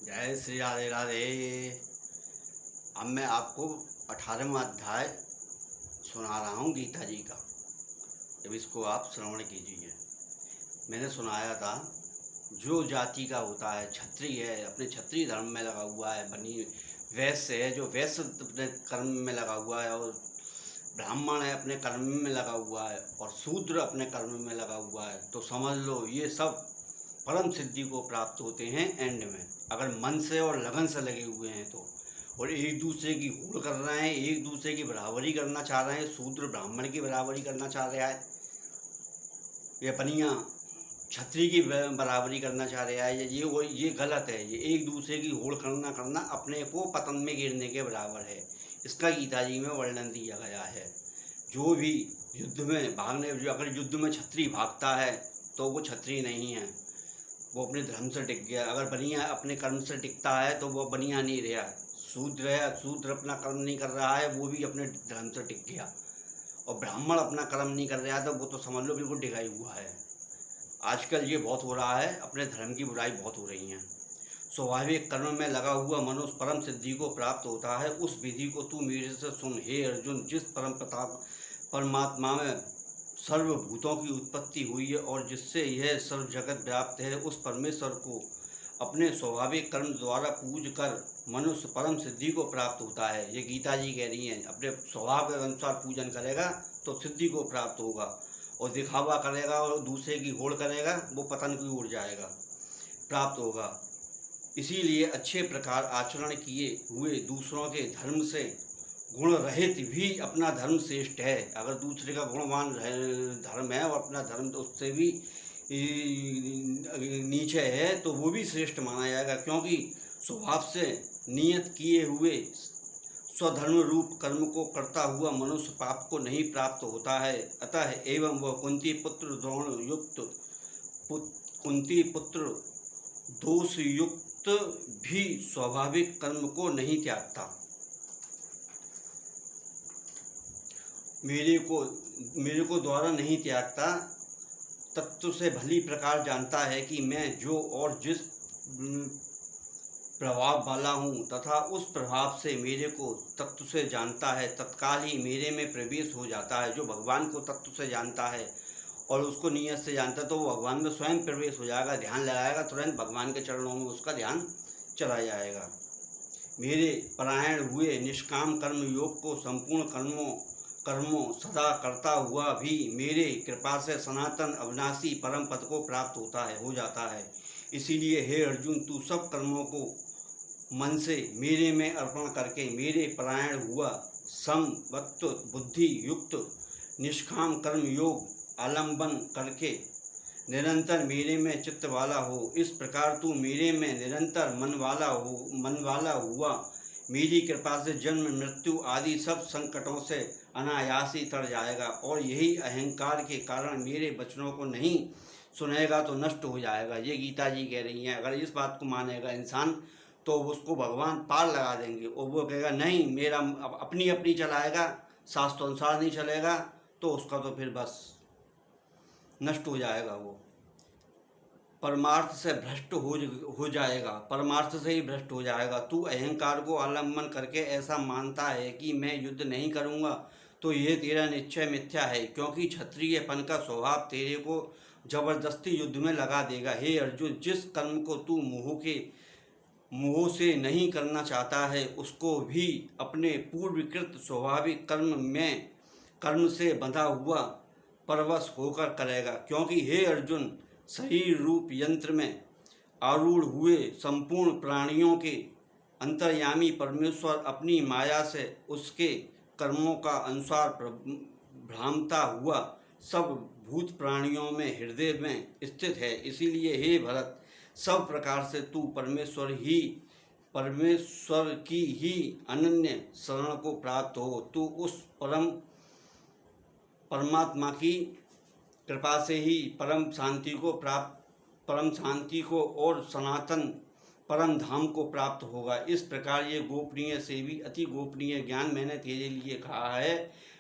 जय श्री राधे राधे। अब मैं आपको 18वां अध्याय सुना रहा हूँ गीता जी का। जब इसको आप श्रवण कीजिए। मैंने सुनाया था, जो जाति का होता है, क्षत्रिय है, अपने क्षत्रिय धर्म में लगा हुआ है, बनी वैश्य है, जो वैश्य अपने कर्म में लगा हुआ है, और ब्राह्मण है अपने कर्म में लगा हुआ है, और शूद्र अपने कर्म में लगा हुआ है, तो समझ लो ये सब परम सिद्धि को प्राप्त होते हैं एंड में, अगर मन से और लगन से लगे हुए हैं तो। और एक दूसरे की होड़ कर रहे हैं, एक दूसरे की बराबरी करना चाह रहे हैं, शूद्र ब्राह्मण की बराबरी करना चाह रहा है, या पनिया क्षत्रिय की बराबरी करना चाह रहा है, ये गलत है। ये एक दूसरे की होड़ करना अपने को पतन में गिरने के बराबर है। इसका गीता जी में वर्णन दिया गया है। जो भी युद्ध में भागने, जो अगर युद्ध में क्षत्रिय भागता है तो वो क्षत्रिय नहीं है, वो अपने धर्म से टिक गया। अगर बनिया अपने कर्म से टिकता है तो वो बनिया नहीं रहा। शूद्र है, शूद्र अपना कर्म नहीं कर रहा है, वो भी अपने धर्म से टिक गया। और ब्राह्मण अपना कर्म नहीं कर रहा है तो वो तो समझ लो बिल्कुल टिकाई हुआ है। आजकल ये बहुत हो रहा है, अपने धर्म की बुराई बहुत हो रही है। स्वाभाविक कर्म में लगा हुआ मनुष्य परम सिद्धि को प्राप्त होता है। उस विधि को तू मेरे से सुन हे अर्जुन। जिस परम प्रताप परमात्मा में सर्वभूतों की उत्पत्ति हुई है और जिससे यह सर्व जगत व्याप्त है, उस परमेश्वर को अपने स्वाभाविक कर्म द्वारा पूज कर मनुष्य परम सिद्धि को प्राप्त होता है। ये गीता जी कह रही हैं। अपने स्वभाव के अनुसार पूजन करेगा तो सिद्धि को प्राप्त होगा, और दिखावा करेगा और दूसरे की होड़ करेगा वो पतन की ओर जाएगा, प्राप्त होगा। इसीलिए अच्छे प्रकार आचरण किए हुए दूसरों के धर्म से गुण रहित भी अपना धर्म श्रेष्ठ है। अगर दूसरे का गुणवान धर्म है और अपना धर्म तो उससे भी नीचे है तो वो भी श्रेष्ठ माना जाएगा, क्योंकि स्वभाव से नियत किए हुए स्वधर्म रूप कर्म को करता हुआ मनुष्य पाप को नहीं प्राप्त होता है। अतः एवं वह कुंती पुत्र द्रोण युक्त कुंती पुत्र दोष युक्त भी स्वाभाविक कर्म को नहीं त्यागता। मेरे को द्वारा नहीं त्यागता, तत्व से भली प्रकार जानता है कि मैं जो और जिस प्रभाव वाला हूँ तथा उस प्रभाव से मेरे को तत्व से जानता है, तत्काल ही मेरे में प्रवेश हो जाता है। जो भगवान को तत्व से जानता है और उसको नियत से जानता है तो वो भगवान में स्वयं प्रवेश हो जाएगा, ध्यान लगाएगा, तुरंत भगवान के चरणों में उसका ध्यान चला जाएगा। मेरे परायण हुए निष्काम कर्म योग को संपूर्ण कर्मों सदा करता हुआ भी मेरे कृपा से सनातन अविनाशी परम पद को प्राप्त हो जाता है। इसीलिए हे अर्जुन, तू सब कर्मों को मन से मेरे में अर्पण करके मेरे परायण हुआ समवत्त बुद्धि युक्त निष्काम कर्म योग आलंबन करके निरंतर मेरे में चित्त वाला हो। इस प्रकार तू मेरे में निरंतर मन वाला हुआ मेरी कृपा से जन्म मृत्यु आदि सब संकटों से अनायास ही तर जाएगा, और यही अहंकार के कारण मेरे वचनों को नहीं सुनेगा तो नष्ट हो जाएगा। ये गीता जी कह रही हैं। अगर इस बात को मानेगा इंसान तो उसको भगवान पार लगा देंगे, और वो कहेगा नहीं मेरा अपनी चलाएगा, शास्त्र अनुसार नहीं चलेगा, तो उसका तो फिर बस नष्ट हो जाएगा। वो परमार्थ से भ्रष्ट हो जाएगा, परमार्थ से ही भ्रष्ट हो जाएगा। तू अहंकार को आलम्बन करके ऐसा मानता है कि मैं युद्ध नहीं करूँगा, तो ये तेरा निश्चय मिथ्या है, क्योंकि क्षत्रियपन का स्वभाव तेरे को जबरदस्ती युद्ध में लगा देगा। हे अर्जुन, जिस कर्म को तू मोह से नहीं करना चाहता है उसको भी अपने पूर्वकृत स्वाभाविक कर्म से बंधा हुआ परवश होकर करेगा। क्योंकि हे अर्जुन, शरीर रूप यंत्र में आरूढ़ हुए संपूर्ण प्राणियों के अंतर्यामी परमेश्वर अपनी माया से उसके कर्मों का अनुसार भ्रामता हुआ सब भूत प्राणियों में हृदय में स्थित है। इसीलिए हे भरत, सब प्रकार से तू परमेश्वर की ही अनन्य शरण को प्राप्त हो। तू उस परमात्मा की कृपा से ही परम शांति को और सनातन परम धाम को प्राप्त होगा। इस प्रकार ये गोपनीय से भी अति गोपनीय ज्ञान मैंने तेरे लिए कहा है।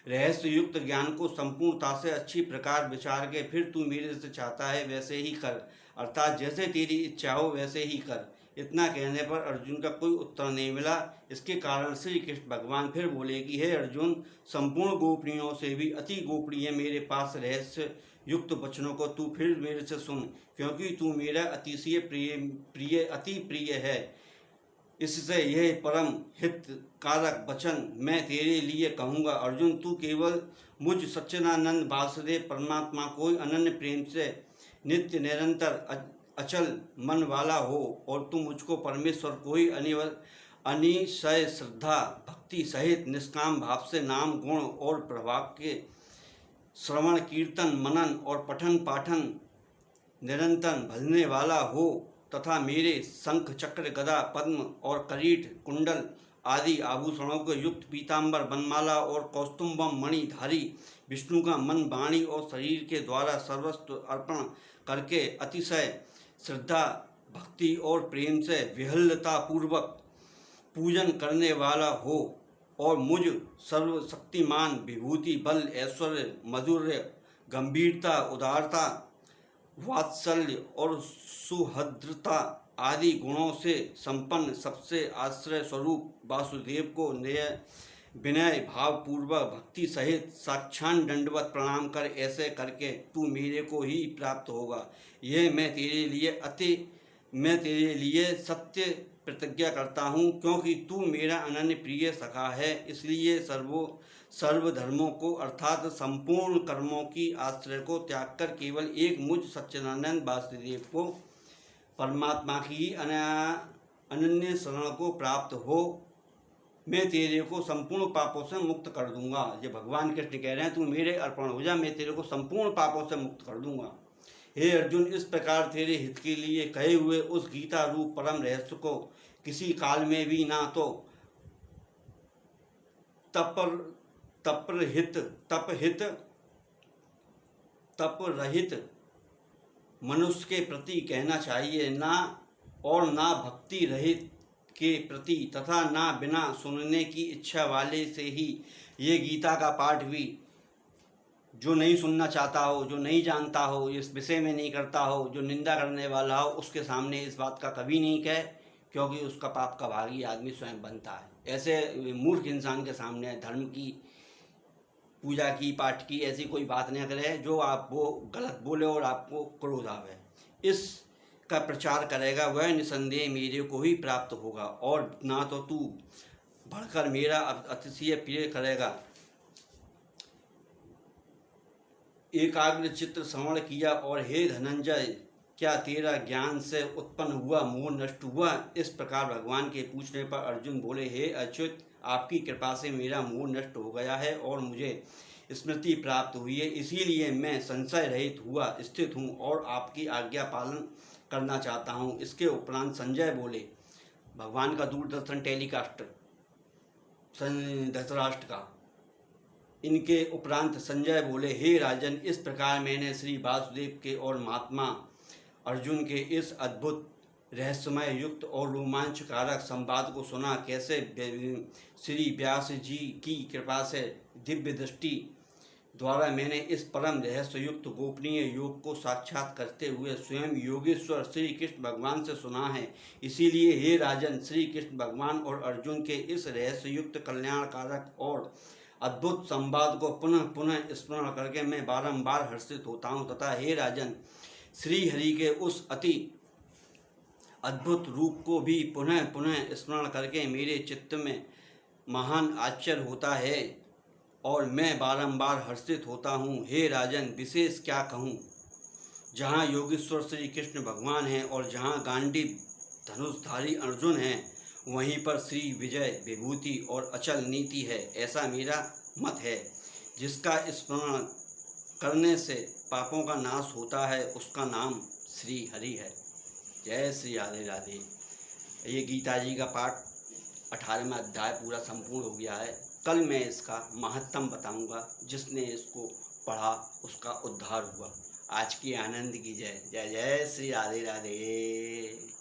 रहस्य युक्त ज्ञान को संपूर्णता से अच्छी प्रकार विचार के फिर तू मेरे से चाहता है वैसे ही कर, अर्थात जैसे तेरी इच्छा हो वैसे ही कर। इतना कहने पर अर्जुन का कोई उत्तर नहीं मिला। इसके कारण श्री कृष्ण भगवान फिर बोले कि हे अर्जुन, संपूर्ण गोपनियों से भी अति गोपनीय मेरे पास रहस्य युक्त वचनों को तू फिर मेरे से सुन, क्योंकि तू मेरा अतिशय अति प्रिय है। इससे यह परम हित कारक वचन मैं तेरे लिए कहूँगा। अर्जुन, तू केवल मुझ सच्चिदानंद वासुदेव परमात्मा को अनन्य प्रेम से नित्य निरंतर अचल मन वाला हो, और तू मुझको परमेश्वर को ही अनिशय श्रद्धा भक्ति सहित निष्काम भाव से नाम गुण और प्रभाव के श्रवण कीर्तन मनन और पठन पाठन निरंतर भजने वाला हो, तथा मेरे शंख चक्र गदा पद्म और करीट कुंडल आदि आभूषणों के युक्त पीताम्बर बनमाला और कौस्तुभम मणि धारी विष्णु का मन वाणी और शरीर के द्वारा सर्वस्व अर्पण करके अतिशय श्रद्धा भक्ति और प्रेम से विहल्लता पूर्वक पूजन करने वाला हो, और मुझ सर्वशक्तिमान विभूति बल ऐश्वर्य माधुर्य गंभीरता उदारता वात्सल्य और सुहृदता आदि गुणों से संपन्न सबसे आश्रय स्वरूप वासुदेव को विनय भाव पूर्वक भक्ति सहित साक्षात दंडवत प्रणाम कर ऐसे करके तू मेरे को ही प्राप्त होगा। यह मैं तेरे लिए सत्य प्रतिज्ञा करता हूँ, क्योंकि तू मेरा अनन्य प्रिय सखा है। इसलिए सर्वधर्मों को अर्थात संपूर्ण कर्मों की आश्रय को त्याग कर केवल एक मुझ सच्चिदानंद वासुदेव को परमात्मा की अनन्य शरण को प्राप्त हो, मैं तेरे को संपूर्ण पापों से मुक्त कर दूंगा। ये भगवान कृष्ण कह रहे हैं, तू मेरे अर्पण हो जा, मैं तेरे को संपूर्ण पापों से मुक्त कर दूंगा। हे अर्जुन, इस प्रकार तेरे हित के लिए कहे हुए उस गीता रूप परम रहस्य को किसी काल में भी ना तो तपरहित मनुष्य के प्रति कहना चाहिए, ना भक्ति रहित के प्रति, तथा ना बिना सुनने की इच्छा वाले से ही ये गीता का पाठ भी जो नहीं सुनना चाहता हो, जो नहीं जानता हो, इस विषय में नहीं करता हो, जो निंदा करने वाला हो, उसके सामने इस बात का कभी नहीं कहे, क्योंकि उसका पाप का भागी आदमी स्वयं बनता है। ऐसे मूर्ख इंसान के सामने धर्म की पूजा की पाठ की ऐसी कोई बात नहीं करे जो आप वो गलत बोले और आपको क्रोध आवे। इसका प्रचार करेगा वह निसंदेह मेरे को ही प्राप्त होगा, और ना तो तू बढ़कर मेरा अतिशय प्रिय करेगा। एकाग्र चित्त श्रवण किया, और हे धनंजय, क्या तेरा ज्ञान से उत्पन्न हुआ मोह नष्ट हुआ? इस प्रकार भगवान के पूछने पर अर्जुन बोले, हे अच्युत, आपकी कृपा से मेरा मोह नष्ट हो गया है और मुझे स्मृति प्राप्त हुई है, इसीलिए मैं संशय रहित हुआ स्थित हूँ और आपकी आज्ञा पालन करना चाहता हूँ। इसके उपरांत संजय बोले, भगवान का दूरदर्शन टेलीकास्ट धृतराष्ट्र का। इनके उपरांत संजय बोले, हे राजन, इस प्रकार मैंने श्री वासुदेव के और महात्मा अर्जुन के इस अद्भुत रहस्यमय युक्त और रोमांचकारक संवाद को सुना। कैसे श्री व्यास जी की कृपा से दिव्य दृष्टि द्वारा मैंने इस परम रहस्य युक्त गोपनीय योग को साक्षात करते हुए स्वयं योगेश्वर श्री कृष्ण भगवान से सुना है। इसीलिए हे राजन, श्री कृष्ण भगवान और अर्जुन के इस रहस्य युक्त कल्याणकारक और अद्भुत संवाद को पुनः पुनः स्मरण करके मैं बारंबार हर्षित होता हूँ, तथा हे राजन, श्री हरि के उस अति अद्भुत रूप को भी पुनः पुनः स्मरण करके मेरे चित्त में महान आश्चर्य होता है और मैं बारंबार हर्षित होता हूँ। हे राजन, विशेष क्या कहूँ, जहाँ योगेश्वर श्री कृष्ण भगवान हैं और जहाँ गांडीव धनुषधारी अर्जुन हैं, वहीं पर श्री विजय विभूति और अचल नीति है, ऐसा मेरा मत है। जिसका स्मरण करने से पापों का नाश होता है, उसका नाम श्री हरि है। जय श्री राधे राधे। ये गीता जी का पाठ 18वां अध्याय पूरा संपूर्ण हो गया है। कल मैं इसका महत्तम बताऊंगा। जिसने इसको पढ़ा उसका उद्धार हुआ। आज की आनंद की जय। जय जय श्री राधे राधे।